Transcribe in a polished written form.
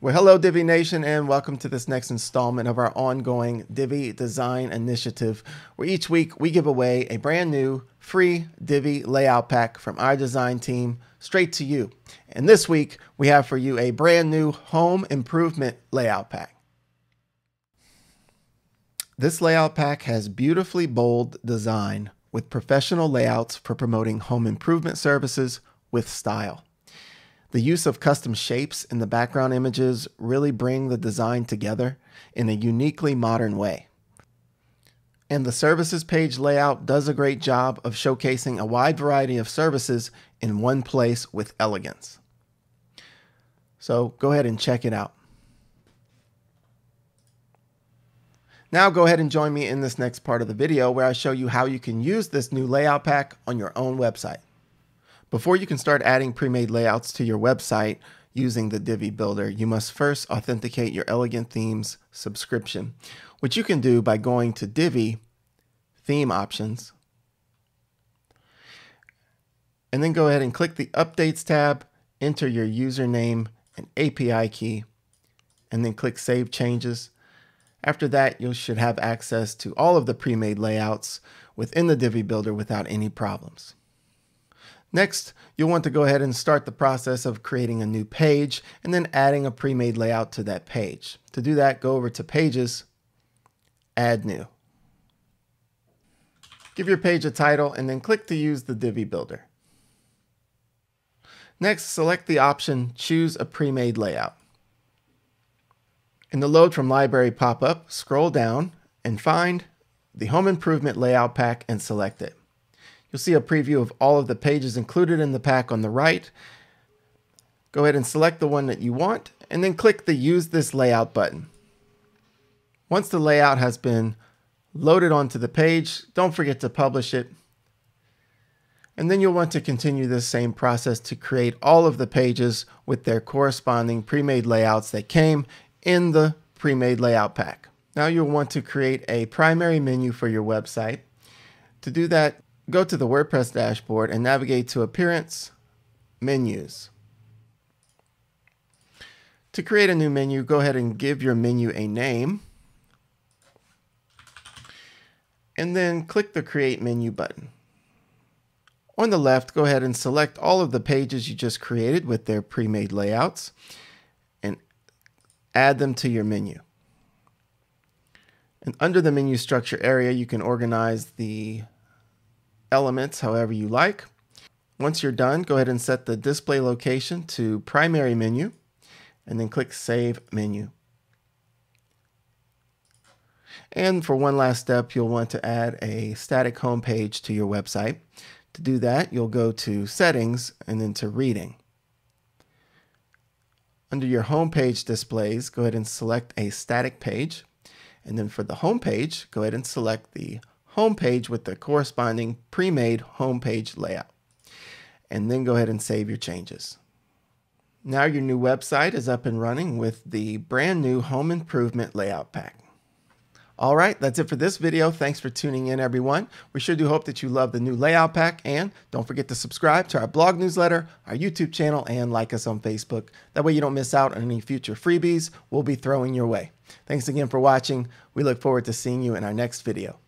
Well, hello Divi Nation, and welcome to this next installment of our ongoing Divi Design Initiative, where each week we give away a brand new free Divi Layout Pack from our design team straight to you. And this week we have for you a brand new Home Improvement Layout Pack. This layout pack has beautifully bold design with professional layouts for promoting home improvement services with style. The use of custom shapes in the background images really bring the design together in a uniquely modern way. And the services page layout does a great job of showcasing a wide variety of services in one place with elegance. So go ahead and check it out. Now go ahead and join me in this next part of the video where I show you how you can use this new layout pack on your own website. Before you can start adding pre-made layouts to your website using the Divi Builder, you must first authenticate your Elegant Themes subscription, which you can do by going to Divi Theme Options, and then go ahead and click the Updates tab, enter your username and API key, and then click Save Changes. After that, you should have access to all of the pre-made layouts within the Divi Builder without any problems. Next, you'll want to go ahead and start the process of creating a new page and then adding a pre-made layout to that page. To do that, go over to Pages, Add New. Give your page a title and then click to use the Divi Builder. Next, select the option Choose a Pre-made Layout. In the Load from Library pop-up, scroll down and find the Home Improvement Layout Pack and select it. You'll see a preview of all of the pages included in the pack on the right. Go ahead and select the one that you want and then click the Use This Layout button. Once the layout has been loaded onto the page, don't forget to publish it. And then you'll want to continue this same process to create all of the pages with their corresponding pre-made layouts that came in the pre-made layout pack. Now you'll want to create a primary menu for your website. To do that, go to the WordPress dashboard and navigate to Appearance, Menus. To create a new menu, go ahead and give your menu a name, and then click the Create Menu button. On the left, go ahead and select all of the pages you just created with their pre-made layouts and add them to your menu. And under the menu structure area, you can organize the elements however you like. Once you're done, go ahead and set the display location to primary menu and then click Save Menu. And for one last step, you'll want to add a static home page to your website. To do that, you'll go to Settings and then to Reading. Under your home page displays, go ahead and select a static page. And then for the home page, go ahead and select the home page with the corresponding pre-made home page layout. And then go ahead and save your changes. Now your new website is up and running with the brand new Home Improvement Layout Pack. All right, that's it for this video. Thanks for tuning in, everyone. We sure do hope that you love the new layout pack, and don't forget to subscribe to our blog newsletter, our YouTube channel, and like us on Facebook. That way you don't miss out on any future freebies we'll be throwing your way. Thanks again for watching. We look forward to seeing you in our next video.